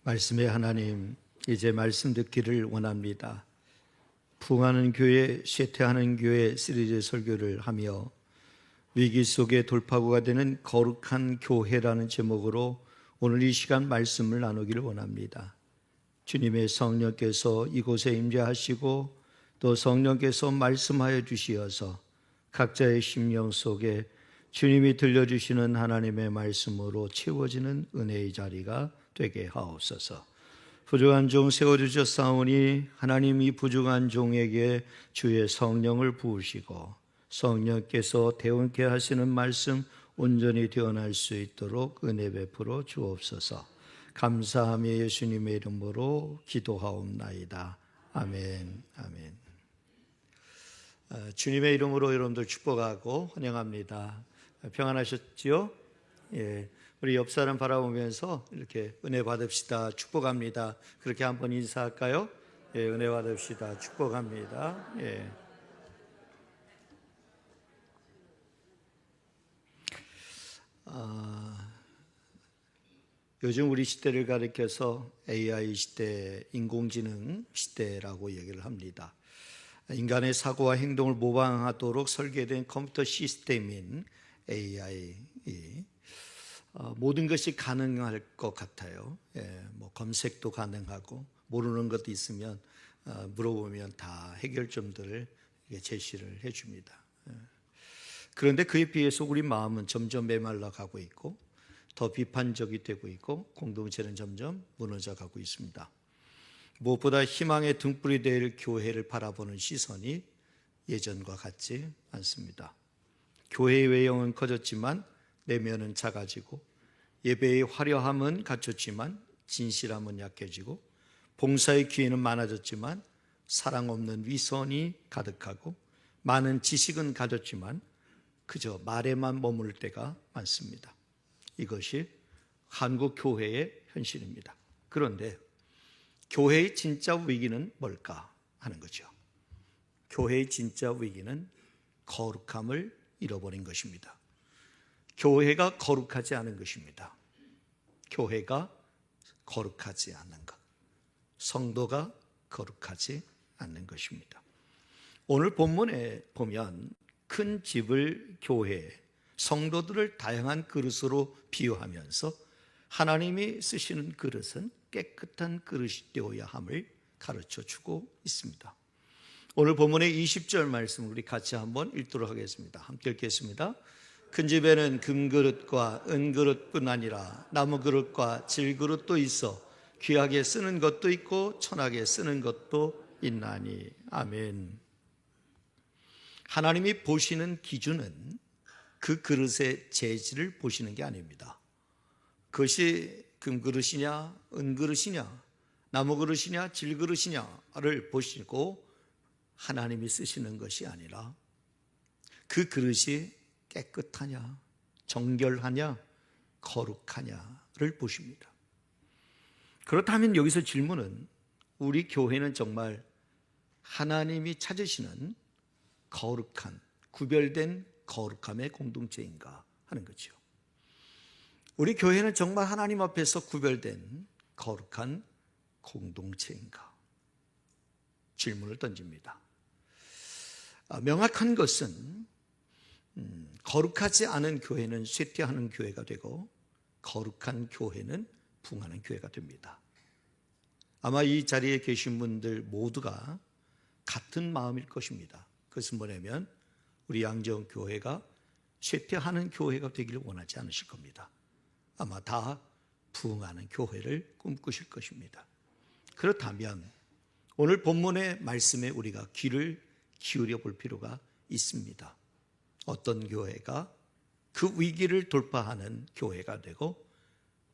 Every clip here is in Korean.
말씀의 하나님, 이제 말씀 듣기를 원합니다. 부흥하는 교회, 쇠퇴하는 교회 시리즈 설교를 하며 위기 속의 돌파구가 되는 거룩한 교회라는 제목으로 오늘 이 시간 말씀을 나누기를 원합니다. 주님의 성령께서 이곳에 임재하시고 또 성령께서 말씀하여 주시어서 각자의 심령 속에 주님이 들려주시는 하나님의 말씀으로 채워지는 은혜의 자리가 되게 하옵소서. 부족한 종 세워주셨사오니 하나님 이 부족한 종에게 주의 성령을 부으시고 성령께서 대원케 하시는 말씀 온전히 되어날 수 있도록 은혜 베풀어 주옵소서. 감사하며 예수님의 이름으로 기도하옵나이다. 아멘. 아멘. 주님의 이름으로 여러분들 축복하고 환영합니다. 평안하셨지요? 예. 우리 옆 사람 바라보면서 이렇게 은혜 받읍시다, 축복합니다. 그렇게 한번 인사할까요? 예, 은혜 받읍시다, 축복합니다. 예. 요즘 우리 시대를 가리켜서 AI 시대, 인공지능 시대라고 얘기를 합니다. 인간의 사고와 행동을 모방하도록 설계된 컴퓨터 시스템인 AI, 모든 것이 가능할 것 같아요. 뭐 검색도 가능하고 모르는 것도 있으면 물어보면 다 해결점들을 제시를 해줍니다. 그런데 그에 비해서 우리 마음은 점점 메말라 가고 있고 더 비판적이 되고 있고 공동체는 점점 무너져 가고 있습니다. 무엇보다 희망의 등불이 될 교회를 바라보는 시선이 예전과 같지 않습니다. 교회의 외형은 커졌지만 내면은 작아지고 예배의 화려함은 갖췄지만 진실함은 약해지고 봉사의 기회는 많아졌지만 사랑 없는 위선이 가득하고 많은 지식은 가졌지만 그저 말에만 머물 때가 많습니다. 이것이 한국 교회의 현실입니다. 그런데 교회의 진짜 위기는 뭘까 하는 거죠. 교회의 진짜 위기는 거룩함을 잃어버린 것입니다. 교회가 거룩하지 않은 것입니다. 교회가 거룩하지 않는 것, 성도가 거룩하지 않는 것입니다. 오늘 본문에 보면 큰 집을 교회, 성도들을 다양한 그릇으로 비유하면서 하나님이 쓰시는 그릇은 깨끗한 그릇이 되어야 함을 가르쳐 주고 있습니다. 오늘 본문의 20절 말씀 우리 같이 한번 읽도록 하겠습니다. 함께 읽겠습니다. 큰 집에는 금그릇과 은그릇뿐 아니라 나무그릇과 질그릇도 있어 귀하게 쓰는 것도 있고 천하게 쓰는 것도 있나니. 아멘. 하나님이 보시는 기준은 그 그릇의 재질을 보시는 게 아닙니다. 그것이 금그릇이냐 은그릇이냐 나무그릇이냐 질그릇이냐를 보시고 하나님이 쓰시는 것이 아니라 그 그릇이 깨끗하냐, 정결하냐, 거룩하냐를 보십니다. 그렇다면 여기서 질문은 우리 교회는 정말 하나님이 찾으시는 거룩한, 구별된 거룩함의 공동체인가 하는 거죠. 우리 교회는 정말 하나님 앞에서 구별된 거룩한 공동체인가? 질문을 던집니다. 명확한 것은 거룩하지 않은 교회는 쇠퇴하는 교회가 되고 거룩한 교회는 부흥하는 교회가 됩니다. 아마 이 자리에 계신 분들 모두가 같은 마음일 것입니다. 그것은 뭐냐면 우리 양재원 교회가 쇠퇴하는 교회가 되기를 원하지 않으실 겁니다. 아마 다 부흥하는 교회를 꿈꾸실 것입니다. 그렇다면 오늘 본문의 말씀에 우리가 귀를 기울여 볼 필요가 있습니다. 어떤 교회가 그 위기를 돌파하는 교회가 되고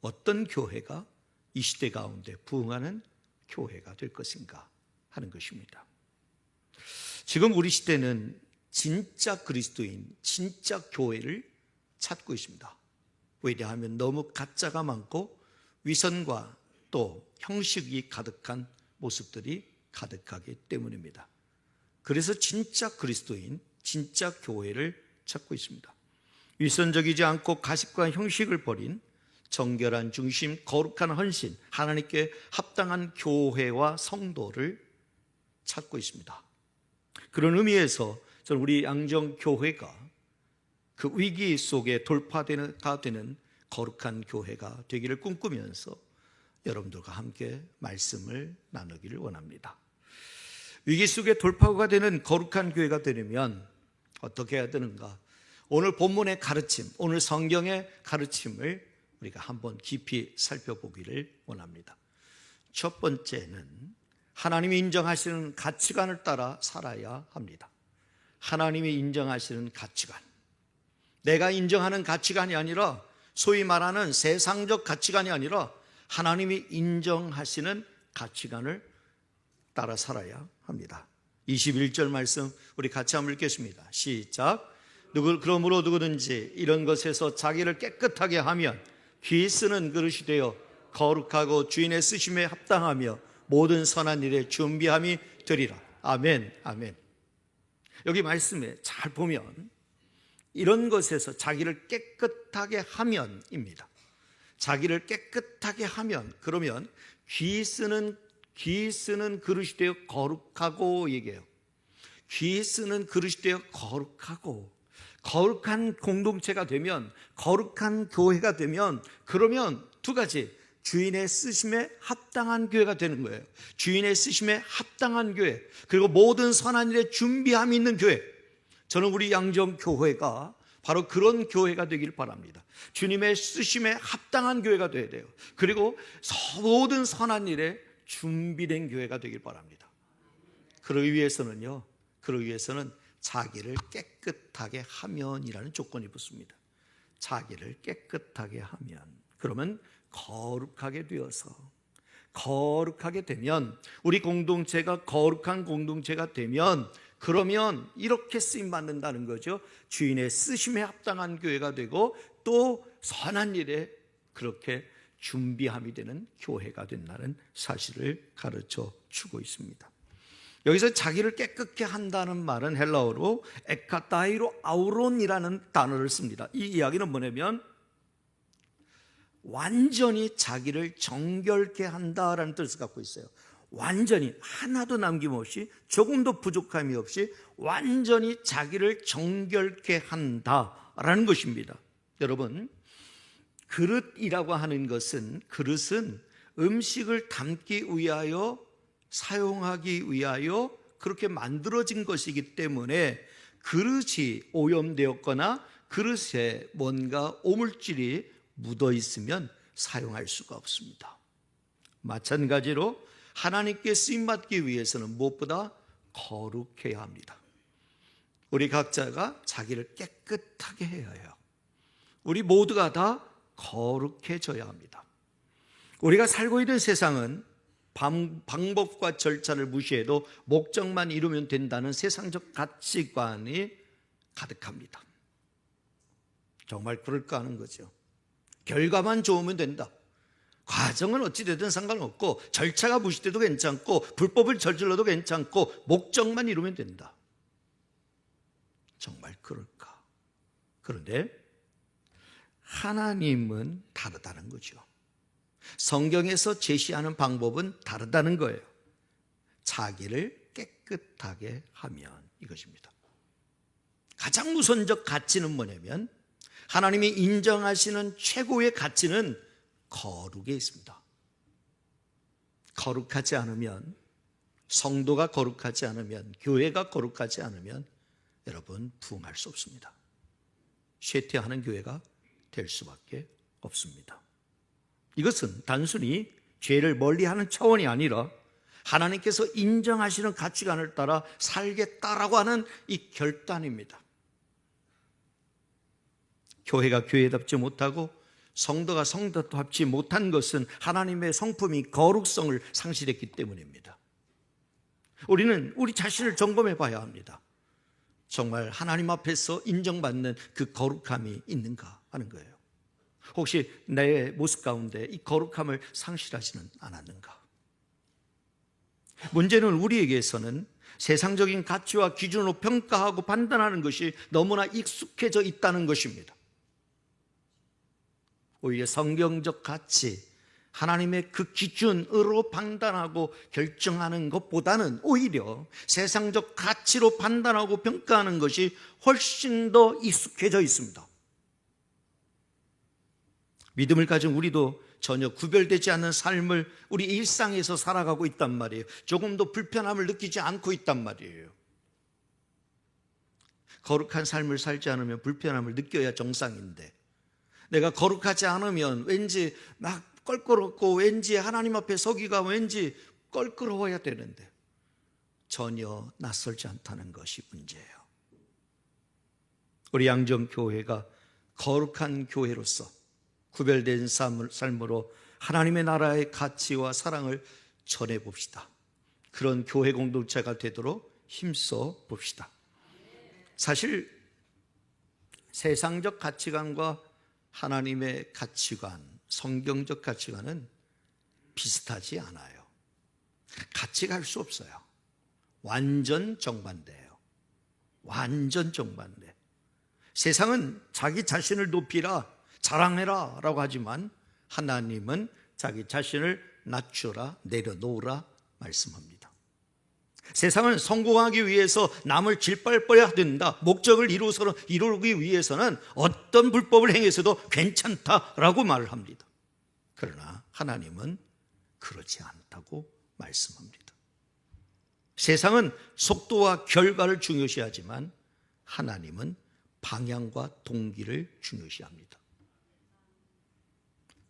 어떤 교회가 이 시대 가운데 부흥하는 교회가 될 것인가 하는 것입니다. 지금 우리 시대는 진짜 그리스도인, 진짜 교회를 찾고 있습니다. 왜냐하면 너무 가짜가 많고 위선과 또 형식이 가득한 모습들이 가득하기 때문입니다. 그래서 진짜 그리스도인, 진짜 교회를 찾고 있습니다. 위선적이지 않고 가식과 형식을 버린 정결한 중심, 거룩한 헌신, 하나님께 합당한 교회와 성도를 찾고 있습니다. 그런 의미에서 저는 우리 양정교회가 그 위기 속에 돌파가 되는 거룩한 교회가 되기를 꿈꾸면서 여러분들과 함께 말씀을 나누기를 원합니다. 위기 속에 돌파가 되는 거룩한 교회가 되려면 어떻게 해야 되는가? 오늘 본문의 가르침, 오늘 성경의 가르침을 우리가 한번 깊이 살펴보기를 원합니다. 첫 번째는 하나님이 인정하시는 가치관을 따라 살아야 합니다. 하나님이 인정하시는 가치관, 내가 인정하는 가치관이 아니라 소위 말하는 세상적 가치관이 아니라 하나님이 인정하시는 가치관을 따라 살아야 합니다. 21절 말씀 우리 같이 한번 읽겠습니다. 시작. 그러므로 누구든지 이런 것에서 자기를 깨끗하게 하면 귀 쓰는 그릇이 되어 거룩하고 주인의 쓰심에 합당하며 모든 선한 일에 준비함이 되리라. 아멘, 아멘. 여기 말씀에 잘 보면 이런 것에서 자기를 깨끗하게 하면입니다. 자기를 깨끗하게 하면, 그러면 귀 쓰는 그릇이 되어 거룩하고 얘기해요. 귀 쓰는 그릇이 되어 거룩하고, 거룩한 공동체가 되면, 거룩한 교회가 되면, 그러면 두 가지, 주인의 쓰심에 합당한 교회가 되는 거예요. 주인의 쓰심에 합당한 교회, 그리고 모든 선한 일에 준비함이 있는 교회. 저는 우리 양정교회가 바로 그런 교회가 되길 바랍니다. 주님의 쓰심에 합당한 교회가 되어야 돼요. 그리고 모든 선한 일에 준비된 교회가 되길 바랍니다. 그러기 위해서는 자기를 깨끗하게 하면이라는 조건이 붙습니다. 자기를 깨끗하게 하면, 그러면 거룩하게 되어서, 거룩하게 되면, 우리 공동체가 거룩한 공동체가 되면, 그러면 이렇게 쓰임받는다는 거죠. 주인의 쓰심에 합당한 교회가 되고 또 선한 일에 그렇게 준비함이 되는 교회가 된다는 사실을 가르쳐 주고 있습니다. 여기서 자기를 깨끗게 한다는 말은 헬라어로 에카타이로 아우론이라는 단어를 씁니다. 이 이야기는 뭐냐면 완전히 자기를 정결케 한다라는 뜻을 갖고 있어요. 완전히 하나도 남김없이, 조금도 부족함이 없이 완전히 자기를 정결케 한다라는 것입니다. 여러분, 그릇이라고 하는 것은, 그릇은 음식을 담기 위하여, 사용하기 위하여 그렇게 만들어진 것이기 때문에 그릇이 오염되었거나 그릇에 뭔가 오물질이 묻어 있으면 사용할 수가 없습니다. 마찬가지로 하나님께 쓰임받기 위해서는 무엇보다 거룩해야 합니다. 우리 각자가 자기를 깨끗하게 해야 해요. 우리 모두가 다 거룩해져야 합니다. 우리가 살고 있는 세상은 방법과 절차를 무시해도 목적만 이루면 된다는 세상적 가치관이 가득합니다. 정말 그럴까 하는 거죠. 결과만 좋으면 된다. 과정은 어찌되든 상관없고, 절차가 무시돼도 괜찮고, 불법을 저질러도 괜찮고, 목적만 이루면 된다. 정말 그럴까? 그런데 하나님은 다르다는 거죠. 성경에서 제시하는 방법은 다르다는 거예요. 자기를 깨끗하게 하면 이것입니다. 가장 우선적 가치는 뭐냐면, 하나님이 인정하시는 최고의 가치는 거룩에 있습니다. 거룩하지 않으면, 성도가 거룩하지 않으면, 교회가 거룩하지 않으면 여러분 부흥할 수 없습니다. 쇠퇴하는 교회가 될 수밖에 없습니다. 이것은 단순히 죄를 멀리하는 차원이 아니라 하나님께서 인정하시는 가치관을 따라 살겠다라고 하는 이 결단입니다. 교회가 교회답지 못하고 성도가 성도답지 못한 것은 하나님의 성품이 거룩성을 상실했기 때문입니다. 우리는 우리 자신을 점검해 봐야 합니다. 정말 하나님 앞에서 인정받는 그 거룩함이 있는가 하는 거예요. 혹시 내 모습 가운데 이 거룩함을 상실하지는 않았는가? 문제는 우리에게서는 세상적인 가치와 기준으로 평가하고 판단하는 것이 너무나 익숙해져 있다는 것입니다. 오히려 성경적 가치, 하나님의 그 기준으로 판단하고 결정하는 것보다는 오히려 세상적 가치로 판단하고 평가하는 것이 훨씬 더 익숙해져 있습니다. 믿음을 가진 우리도 전혀 구별되지 않는 삶을 우리 일상에서 살아가고 있단 말이에요. 조금도 불편함을 느끼지 않고 있단 말이에요. 거룩한 삶을 살지 않으면 불편함을 느껴야 정상인데, 내가 거룩하지 않으면 왠지 막 껄끄럽고 왠지 하나님 앞에 서기가 왠지 껄끄러워야 되는데 전혀 낯설지 않다는 것이 문제예요. 우리 양정교회가 거룩한 교회로서 구별된 삶으로 하나님의 나라의 가치와 사랑을 전해봅시다. 그런 교회 공동체가 되도록 힘써 봅시다. 사실 세상적 가치관과 하나님의 가치관, 성경적 가치관은 비슷하지 않아요. 같이 갈 수 없어요. 완전 정반대예요. 완전 정반대. 세상은 자기 자신을 높이라, 자랑해라 라고 하지만 하나님은 자기 자신을 낮추라, 내려놓으라 말씀합니다. 세상은 성공하기 위해서 남을 짓밟아야 된다, 목적을 이루기 위해서는 어떤 불법을 행해서도 괜찮다라고 말을 합니다. 그러나 하나님은 그렇지 않다고 말씀합니다. 세상은 속도와 결과를 중요시하지만 하나님은 방향과 동기를 중요시합니다.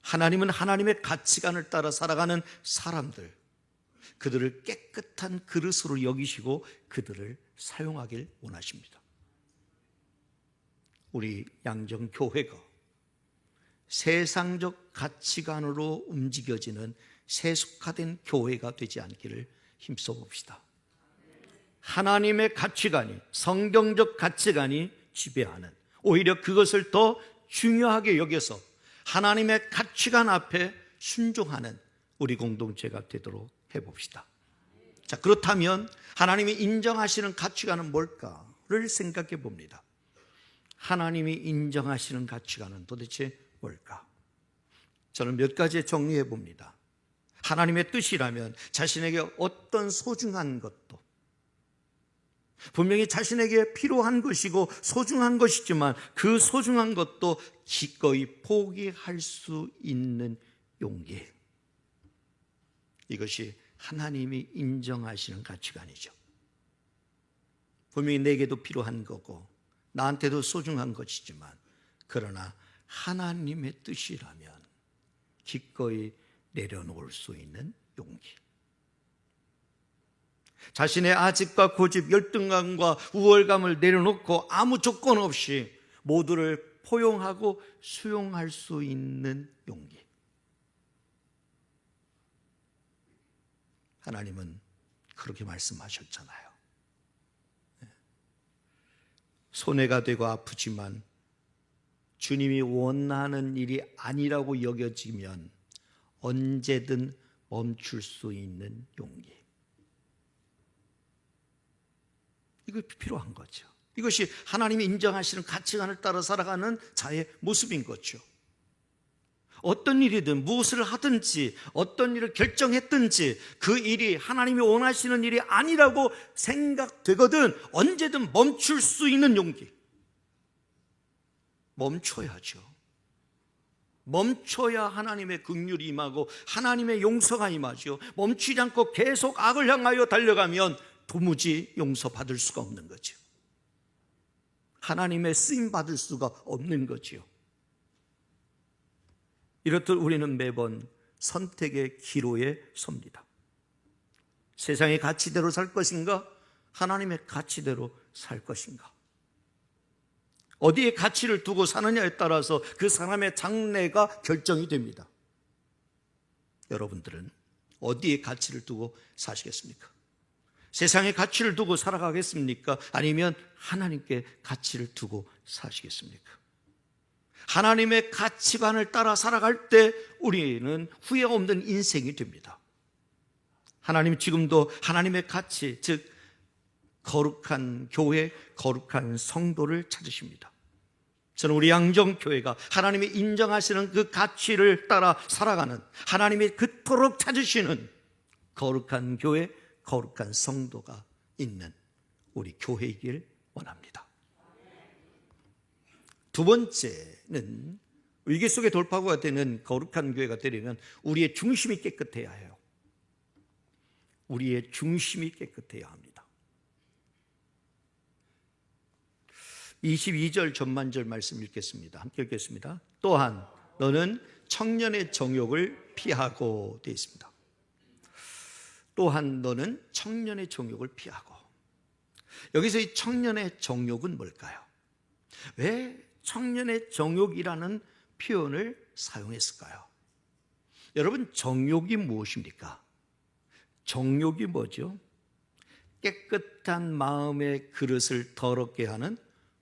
하나님은 하나님의 가치관을 따라 살아가는 사람들, 그들을 깨끗한 그릇으로 여기시고 그들을 사용하길 원하십니다. 우리 양정교회가 세상적 가치관으로 움직여지는 세속화된 교회가 되지 않기를 힘써 봅시다. 하나님의 가치관이, 성경적 가치관이 지배하는, 오히려 그것을 더 중요하게 여겨서 하나님의 가치관 앞에 순종하는 우리 공동체가 되도록 해봅시다. 자, 그렇다면 하나님이 인정하시는 가치관은 뭘까를 생각해 봅니다. 하나님이 인정하시는 가치관은 도대체 뭘까? 저는 몇 가지 정리해 봅니다. 하나님의 뜻이라면 자신에게 어떤 소중한 것도, 분명히 자신에게 필요한 것이고 소중한 것이지만 그 소중한 것도 기꺼이 포기할 수 있는 용기, 이것이 하나님이 인정하시는 가치관이죠. 분명히 내게도 필요한 거고 나한테도 소중한 것이지만, 그러나 하나님의 뜻이라면 기꺼이 내려놓을 수 있는 용기. 자신의 아집과 고집, 열등감과 우월감을 내려놓고 아무 조건 없이 모두를 포용하고 수용할 수 있는 용기. 하나님은 그렇게 말씀하셨잖아요. 손해가 되고 아프지만 주님이 원하는 일이 아니라고 여겨지면 언제든 멈출 수 있는 용기. 이거 필요한 거죠. 이것이 하나님이 인정하시는 가치관을 따라 살아가는 자의 모습인 거죠. 어떤 일이든 무엇을 하든지 어떤 일을 결정했든지 그 일이 하나님이 원하시는 일이 아니라고 생각되거든 언제든 멈출 수 있는 용기. 멈춰야죠. 멈춰야 하나님의 긍휼이 임하고 하나님의 용서가 임하죠. 멈추지 않고 계속 악을 향하여 달려가면 도무지 용서받을 수가 없는 거죠. 하나님의 쓰임받을 수가 없는 거죠. 이렇듯 우리는 매번 선택의 기로에 섭니다. 세상의 가치대로 살 것인가? 하나님의 가치대로 살 것인가? 어디에 가치를 두고 사느냐에 따라서 그 사람의 장래가 결정이 됩니다. 여러분들은 어디에 가치를 두고 사시겠습니까? 세상의 가치를 두고 살아가겠습니까? 아니면 하나님께 가치를 두고 사시겠습니까? 하나님의 가치관을 따라 살아갈 때 우리는 후회 없는 인생이 됩니다. 하나님 지금도 하나님의 가치, 즉 거룩한 교회, 거룩한 성도를 찾으십니다. 저는 우리 양정교회가 하나님이 인정하시는 그 가치를 따라 살아가는, 하나님이 그토록 찾으시는 거룩한 교회, 거룩한 성도가 있는 우리 교회이길 원합니다. 두 번째는 위기 속에 돌파구가 되는 거룩한 교회가 되려면 우리의 중심이 깨끗해야 해요. 우리의 중심이 깨끗해야 합니다. 22절 전반절 말씀 읽겠습니다. 함께 읽겠습니다. 또한 너는 청년의 정욕을 피하고 되어 있습니다. 또한 너는 청년의 정욕을 피하고. 여기서 이 청년의 정욕은 뭘까요? 왜 청년의 정욕이라는 표현을 사용했을까요? 여러분, 정욕이 무엇입니까? 정욕이 뭐죠? 깨끗한 마음의 그릇을 더럽게 하는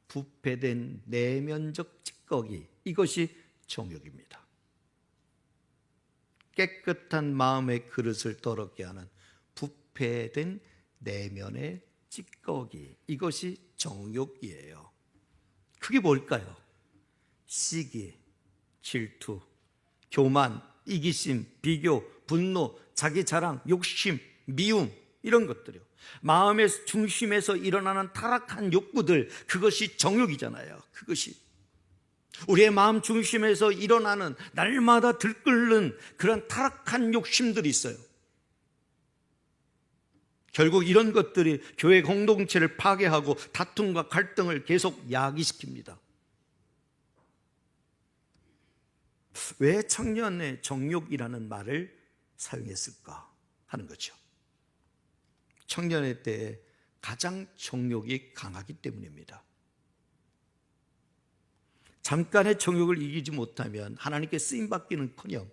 부패된 내면적 찌꺼기, 이것이 정욕입니다. 깨끗한 마음의 그릇을 더럽게 하는 부패된 내면의 찌꺼기, 이것이 정욕이에요. 그게 뭘까요? 시기, 질투, 교만, 이기심, 비교, 분노, 자기 자랑, 욕심, 미움, 이런 것들이요. 마음의 중심에서 일어나는 타락한 욕구들, 그것이 정욕이잖아요. 그것이 우리의 마음 중심에서 일어나는 날마다 들끓는 그런 타락한 욕심들이 있어요. 결국 이런 것들이 교회 공동체를 파괴하고 다툼과 갈등을 계속 야기시킵니다. 왜 청년의 정욕이라는 말을 사용했을까 하는 거죠. 청년의 때에 가장 정욕이 강하기 때문입니다. 잠깐의 정욕을 이기지 못하면 하나님께 쓰임받기는커녕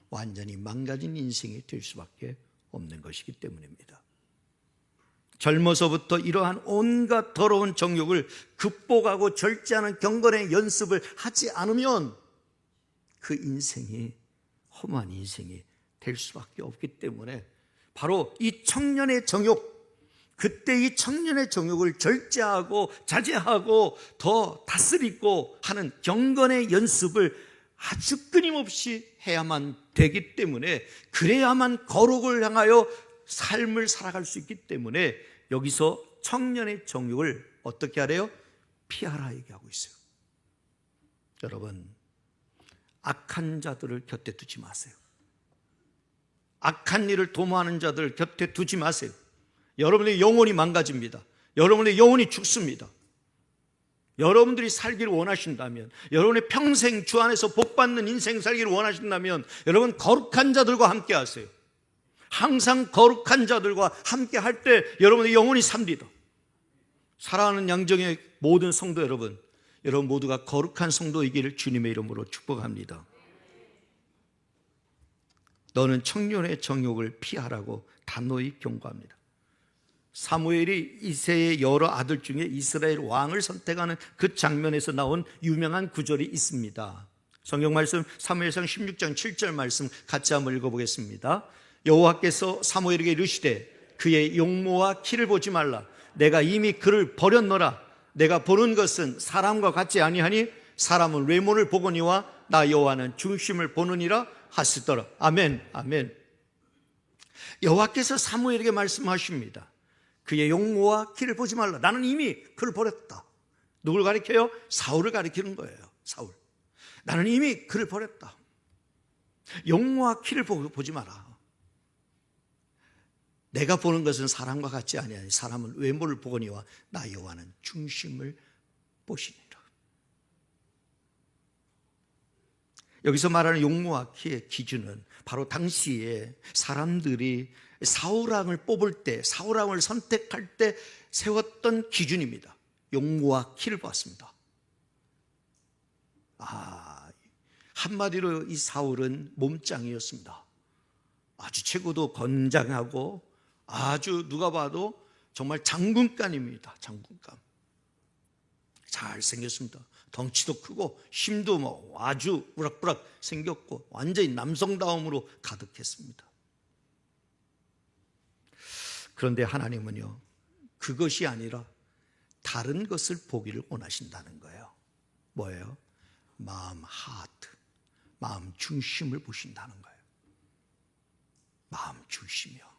완전히 망가진 인생이 될 수밖에 없는 것이기 때문입니다. 젊어서부터 이러한 온갖 더러운 정욕을 극복하고 절제하는 경건의 연습을 하지 않으면 그 인생이 험한 인생이 될 수밖에 없기 때문에 바로 이 청년의 정욕, 그때 이 청년의 정욕을 절제하고 자제하고 더 다스리고 하는 경건의 연습을 아주 끊임없이 해야만 되기 때문에, 그래야만 거룩을 향하여 삶을 살아갈 수 있기 때문에 여기서 청년의 정욕을 어떻게 하래요? 피하라 얘기하고 있어요. 여러분, 악한 자들을 곁에 두지 마세요. 악한 일을 도모하는 자들 곁에 두지 마세요. 여러분의 영혼이 망가집니다. 여러분의 영혼이 죽습니다. 여러분들이 살기를 원하신다면, 여러분의 평생 주 안에서 복받는 인생 살기를 원하신다면 여러분 거룩한 자들과 함께 하세요. 항상 거룩한 자들과 함께 할 때 여러분의 영혼이 삽니다. 사랑하는 양정의 모든 성도 여러분, 여러분 모두가 거룩한 성도이기를 주님의 이름으로 축복합니다. 너는 청년의 정욕을 피하라고 단호히 경고합니다. 사무엘이 이새의 여러 아들 중에 이스라엘 왕을 선택하는 그 장면에서 나온 유명한 구절이 있습니다. 성경 말씀 사무엘상 16장 7절 말씀 같이 한번 읽어보겠습니다. 여호와께서 사무엘에게 이르시되 그의 용모와 키를 보지 말라. 내가 이미 그를 버렸노라. 내가 보는 것은 사람과 같지 아니하니 사람은 외모를 보거니와 나 여호와는 중심을 보느니라 하시더라. 아멘, 아멘. 여호와께서 사무엘에게 말씀하십니다. 그의 용모와 키를 보지 말라. 나는 이미 그를 버렸다. 누굴 가리켜요? 사울을 가리키는 거예요. 사울. 나는 이미 그를 버렸다. 용모와 키를 보지 마라. 내가 보는 것은 사람과 같지 아니하니 사람은 외모를 보거니와 나 여호와는 중심을 보시니라. 여기서 말하는 용모와 키의 기준은 바로 당시에 사람들이 사울왕을 뽑을 때, 사울왕을 선택할 때 세웠던 기준입니다. 용모와 키를 보았습니다. 한마디로 이 사울은 몸짱이었습니다. 아주 체구도 건장하고 아주 누가 봐도 정말 장군감입니다. 장군감. 잘생겼습니다. 덩치도 크고 힘도 아주 우락부락 생겼고 완전히 남성다움으로 가득했습니다. 그런데 하나님은요, 그것이 아니라 다른 것을 보기를 원하신다는 거예요. 뭐예요? 마음 하트, 마음 중심을 보신다는 거예요. 마음 중심이요.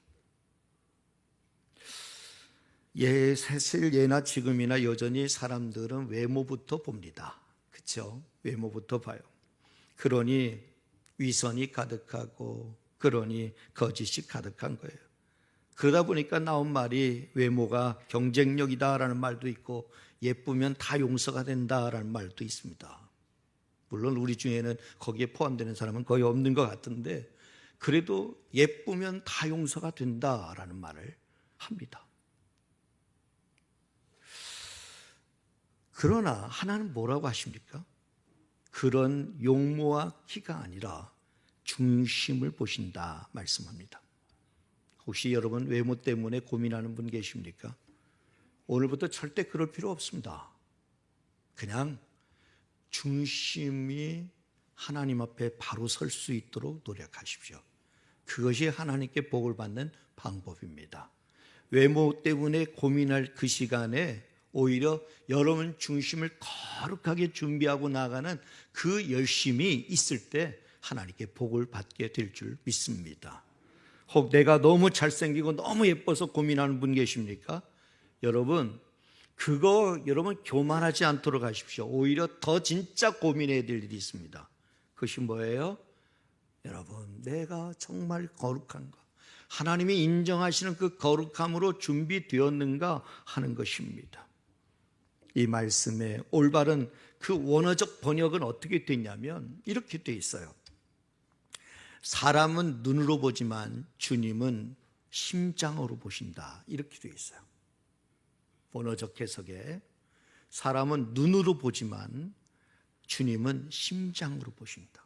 사실 예나 지금이나 여전히 사람들은 외모부터 봅니다. 그렇죠? 외모부터 봐요. 그러니 위선이 가득하고 그러니 거짓이 가득한 거예요. 그러다 보니까 나온 말이 외모가 경쟁력이다라는 말도 있고 예쁘면 다 용서가 된다라는 말도 있습니다. 물론 우리 중에는 거기에 포함되는 사람은 거의 없는 것 같은데 그래도 예쁘면 다 용서가 된다라는 말을 합니다. 그러나 하나는 뭐라고 하십니까? 그런 용모와 키가 아니라 중심을 보신다 말씀합니다. 혹시 여러분 외모 때문에 고민하는 분 계십니까? 오늘부터 절대 그럴 필요 없습니다. 그냥 중심이 하나님 앞에 바로 설 수 있도록 노력하십시오. 그것이 하나님께 복을 받는 방법입니다. 외모 때문에 고민할 그 시간에 오히려 여러분 중심을 거룩하게 준비하고 나가는 그 열심이 있을 때 하나님께 복을 받게 될 줄 믿습니다. 혹 내가 너무 잘생기고 너무 예뻐서 고민하는 분 계십니까? 여러분 여러분 교만하지 않도록 하십시오. 오히려 더 진짜 고민해야 될 일이 있습니다. 그것이 뭐예요? 여러분 내가 정말 거룩한가? 하나님이 인정하시는 그 거룩함으로 준비되었는가 하는 것입니다. 이 말씀의 올바른 그 원어적 번역은 어떻게 되냐면 이렇게 돼 있어요. 사람은 눈으로 보지만 주님은 심장으로 보신다. 이렇게 돼 있어요. 원어적 해석에 사람은 눈으로 보지만 주님은 심장으로 보신다.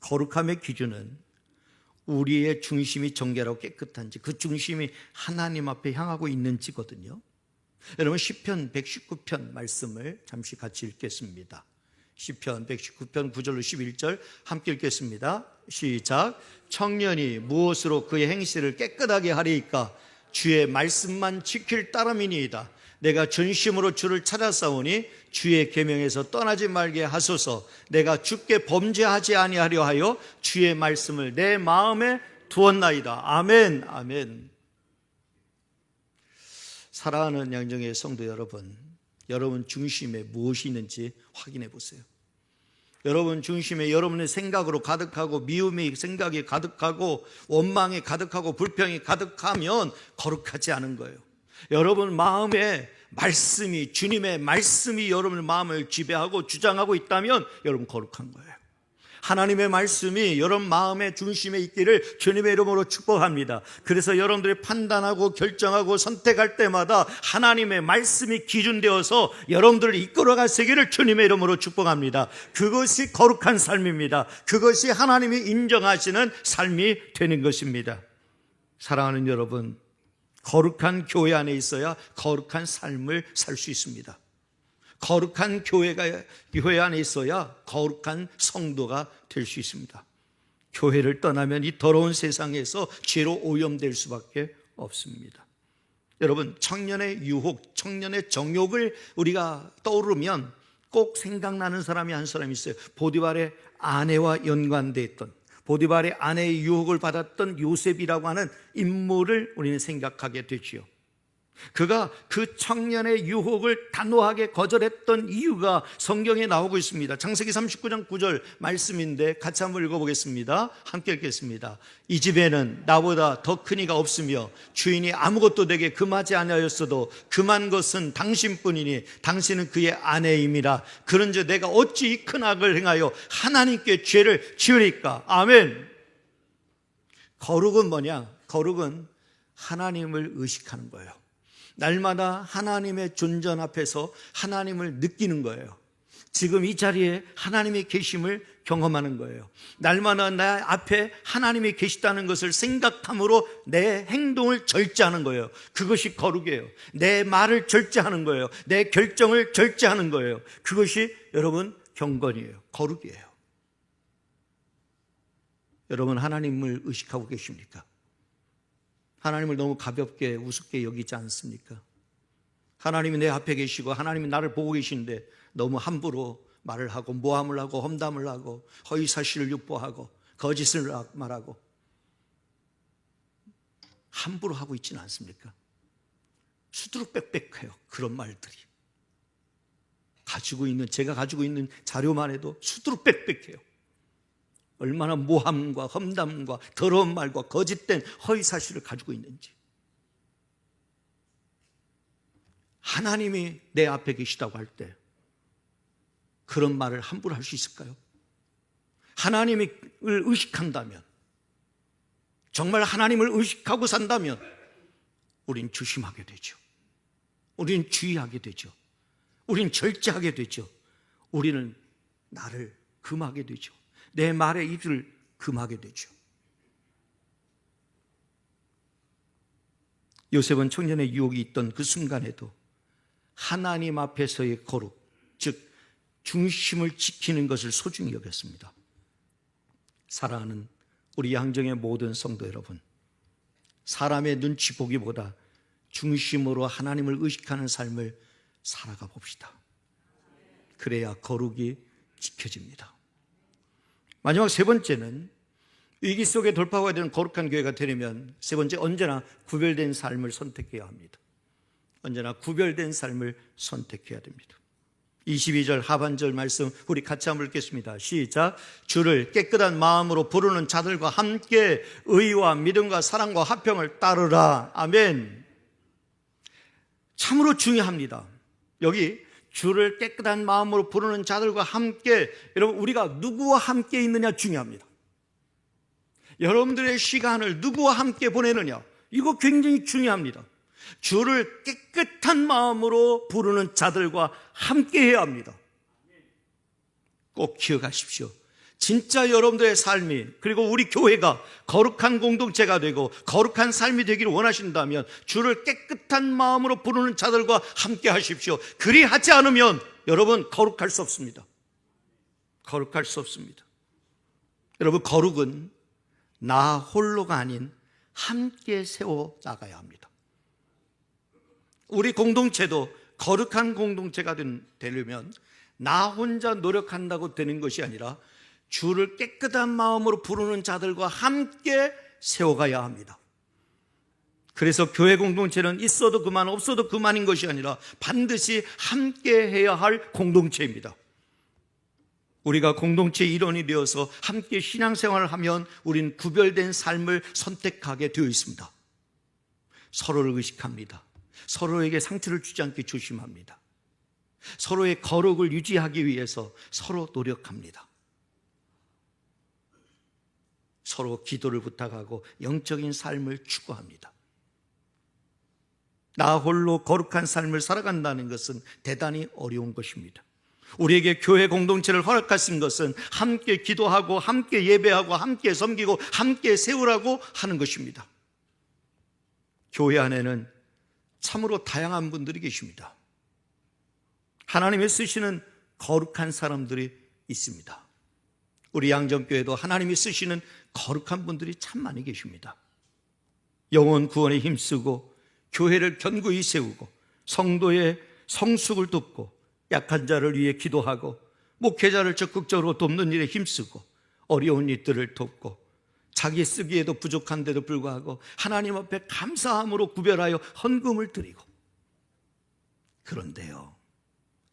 거룩함의 기준은 우리의 중심이 정결하고 깨끗한지 그 중심이 하나님 앞에 향하고 있는지거든요. 여러분 시편 119편 말씀을 잠시 같이 읽겠습니다. 시편 119편 9절로 11절 함께 읽겠습니다. 시작. 청년이 무엇으로 그의 행실을 깨끗하게 하리이까? 주의 말씀만 지킬 따름이니이다. 내가 전심으로 주를 찾아싸우니 주의 계명에서 떠나지 말게 하소서. 내가 주께 범죄하지 아니하려 하여 주의 말씀을 내 마음에 두었나이다. 아멘. 아멘. 사랑하는 양정의 성도 여러분, 여러분 중심에 무엇이 있는지 확인해 보세요. 여러분 중심에 여러분의 생각으로 가득하고 미움의 생각이 가득하고 원망이 가득하고 불평이 가득하면 거룩하지 않은 거예요. 여러분 마음에 말씀이 주님의 말씀이 여러분의 마음을 지배하고 주장하고 있다면 여러분 거룩한 거예요. 하나님의 말씀이 여러분 마음의 중심에 있기를 주님의 이름으로 축복합니다. 그래서 여러분들이 판단하고 결정하고 선택할 때마다 하나님의 말씀이 기준되어서 여러분들을 이끌어갈 세기를 주님의 이름으로 축복합니다. 그것이 거룩한 삶입니다. 그것이 하나님이 인정하시는 삶이 되는 것입니다. 사랑하는 여러분, 거룩한 교회 안에 있어야 거룩한 삶을 살 수 있습니다. 거룩한 교회 안에 있어야 거룩한 성도가 될 수 있습니다. 교회를 떠나면 이 더러운 세상에서 죄로 오염될 수밖에 없습니다. 여러분 청년의 유혹, 청년의 정욕을 우리가 떠오르면 꼭 생각나는 사람이 한 사람 있어요. 보디발의 아내와 연관되어 있던, 보디발의 아내의 유혹을 받았던 요셉이라고 하는 인물을 우리는 생각하게 되지요. 그가 그 청년의 유혹을 단호하게 거절했던 이유가 성경에 나오고 있습니다. 창세기 39장 9절 말씀인데 같이 한번 읽어보겠습니다. 함께 읽겠습니다. 이 집에는 나보다 더 큰 이가 없으며 주인이 아무것도 내게 금하지 아니하였어도 금한 것은 당신뿐이니 당신은 그의 아내임이라. 그런즉 내가 어찌 이 큰 악을 행하여 하나님께 죄를 지으리까? 아멘. 거룩은 뭐냐? 거룩은 하나님을 의식하는 거예요. 날마다 하나님의 존전 앞에서 하나님을 느끼는 거예요. 지금 이 자리에 하나님의 계심을 경험하는 거예요. 날마다 내 앞에 하나님이 계시다는 것을 생각함으로 내 행동을 절제하는 거예요. 그것이 거룩이에요. 내 말을 절제하는 거예요. 내 결정을 절제하는 거예요. 그것이 여러분 경건이에요. 거룩이에요. 여러분 하나님을 의식하고 계십니까? 하나님을 너무 가볍게 우습게 여기지 않습니까? 하나님이 내 앞에 계시고 하나님이 나를 보고 계신데 너무 함부로 말을 하고 모함을 하고 험담을 하고 허위사실을 유포하고 거짓을 말하고 함부로 하고 있지는 않습니까? 수두룩빽빽해요. 그런 말들이. 제가 가지고 있는 자료만 해도 수두룩빽빽해요. 얼마나 모함과 험담과 더러운 말과 거짓된 허위사실을 가지고 있는지. 하나님이 내 앞에 계시다고 할 때 그런 말을 함부로 할 수 있을까요? 하나님을 의식한다면, 정말 하나님을 의식하고 산다면 우린 조심하게 되죠. 우린 주의하게 되죠. 우린 절제하게 되죠. 우리는 나를 금하게 되죠. 내 말의 입을 금하게 되죠. 요셉은 청년의 유혹이 있던 그 순간에도 하나님 앞에서의 거룩, 즉 중심을 지키는 것을 소중히 여겼습니다. 사랑하는 우리 양정의 모든 성도 여러분, 사람의 눈치 보기보다 중심으로 하나님을 의식하는 삶을 살아가 봅시다. 그래야 거룩이 지켜집니다. 마지막 세 번째는 위기 속에 돌파가 되는 거룩한 교회가 되려면 세 번째, 언제나 구별된 삶을 선택해야 합니다. 언제나 구별된 삶을 선택해야 됩니다. 22절 하반절 말씀 우리 같이 한번 읽겠습니다. 시작. 주를 깨끗한 마음으로 부르는 자들과 함께 의와 믿음과 사랑과 화평을 따르라. 아멘. 참으로 중요합니다. 여기 주를 깨끗한 마음으로 부르는 자들과 함께, 여러분 우리가 누구와 함께 있느냐 중요합니다. 여러분들의 시간을 누구와 함께 보내느냐, 이거 굉장히 중요합니다. 주를 깨끗한 마음으로 부르는 자들과 함께 해야 합니다. 꼭 기억하십시오. 진짜 여러분들의 삶이, 그리고 우리 교회가 거룩한 공동체가 되고 거룩한 삶이 되기를 원하신다면 주를 깨끗한 마음으로 부르는 자들과 함께 하십시오. 그리하지 않으면 여러분 거룩할 수 없습니다. 거룩할 수 없습니다. 여러분, 거룩은 나 홀로가 아닌 함께 세워 나가야 합니다. 우리 공동체도 거룩한 공동체가 되려면 나 혼자 노력한다고 되는 것이 아니라 주를 깨끗한 마음으로 부르는 자들과 함께 세워가야 합니다. 그래서 교회 공동체는 있어도 그만 없어도 그만인 것이 아니라 반드시 함께 해야 할 공동체입니다. 우리가 공동체의 일원이 되어서 함께 신앙생활을 하면 우린 구별된 삶을 선택하게 되어 있습니다. 서로를 의식합니다. 서로에게 상처를 주지 않게 조심합니다. 서로의 거룩을 유지하기 위해서 서로 노력합니다. 서로 기도를 부탁하고 영적인 삶을 추구합니다. 나 홀로 거룩한 삶을 살아간다는 것은 대단히 어려운 것입니다. 우리에게 교회 공동체를 허락하신 것은 함께 기도하고 함께 예배하고 함께 섬기고 함께 세우라고 하는 것입니다. 교회 안에는 참으로 다양한 분들이 계십니다. 하나님이 쓰시는 거룩한 사람들이 있습니다. 우리 양정교회도 하나님이 쓰시는 거룩한 분들이 참 많이 계십니다. 영혼 구원에 힘쓰고 교회를 견고히 세우고 성도의 성숙을 돕고 약한 자를 위해 기도하고 목회자를 적극적으로 돕는 일에 힘쓰고 어려운 일들을 돕고 자기 쓰기에도 부족한데도 불구하고 하나님 앞에 감사함으로 구별하여 헌금을 드리고, 그런데요,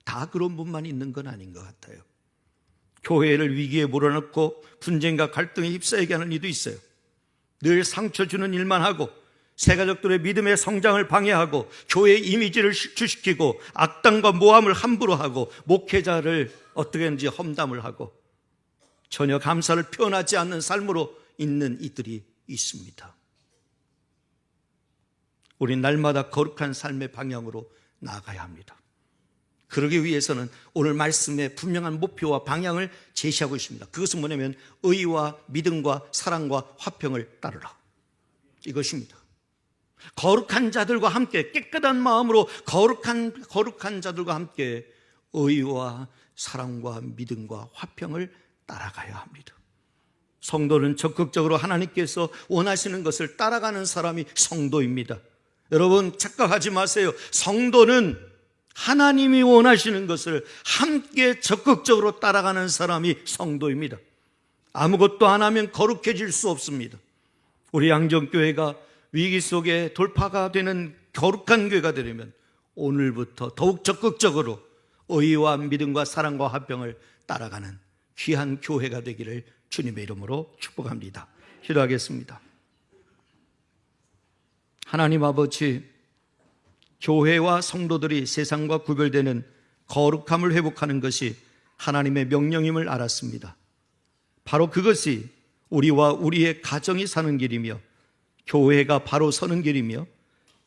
다 그런 분만 있는 건 아닌 것 같아요. 교회를 위기에 몰아넣고 분쟁과 갈등에 휩싸이게 하는 이도 있어요. 늘 상처 주는 일만 하고 새가족들의 믿음의 성장을 방해하고 교회의 이미지를 실추시키고 악당과 모함을 함부로 하고 목회자를 어떻게 하는지 험담을 하고 전혀 감사를 표현하지 않는 삶으로 있는 이들이 있습니다. 우린 날마다 거룩한 삶의 방향으로 나아가야 합니다. 그러기 위해서는 오늘 말씀의 분명한 목표와 방향을 제시하고 있습니다. 그것은 뭐냐면 의와 믿음과 사랑과 화평을 따르라, 이것입니다. 거룩한 자들과 함께, 깨끗한 마음으로 거룩한 자들과 함께 의와 사랑과 믿음과 화평을 따라가야 합니다. 성도는 적극적으로 하나님께서 원하시는 것을 따라가는 사람이 성도입니다. 여러분 착각하지 마세요. 성도는 하나님이 원하시는 것을 함께 적극적으로 따라가는 사람이 성도입니다. 아무것도 안 하면 거룩해질 수 없습니다. 우리 양정교회가 위기 속에 돌파가 되는 거룩한 교회가 되려면 오늘부터 더욱 적극적으로 의와 믿음과 사랑과 화평을 따라가는 귀한 교회가 되기를 주님의 이름으로 축복합니다. 기도하겠습니다. 하나님 아버지, 교회와 성도들이 세상과 구별되는 거룩함을 회복하는 것이 하나님의 명령임을 알았습니다. 바로 그것이 우리와 우리의 가정이 사는 길이며 교회가 바로 서는 길이며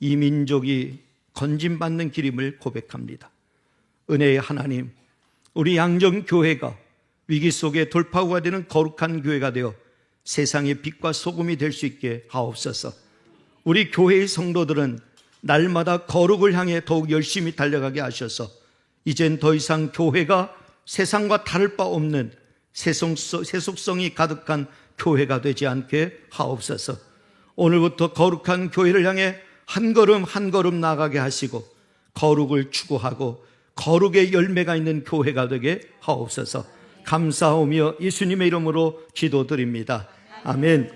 이 민족이 건짐받는 길임을 고백합니다. 은혜의 하나님, 우리 양정교회가 위기 속에 돌파구가 되는 거룩한 교회가 되어 세상의 빛과 소금이 될 수 있게 하옵소서. 우리 교회의 성도들은 날마다 거룩을 향해 더욱 열심히 달려가게 하셔서 이젠 더 이상 교회가 세상과 다를 바 없는 세속성이 가득한 교회가 되지 않게 하옵소서. 오늘부터 거룩한 교회를 향해 한 걸음 한 걸음 나아가게 하시고 거룩을 추구하고 거룩의 열매가 있는 교회가 되게 하옵소서. 감사하며 예수님의 이름으로 기도드립니다. 아멘.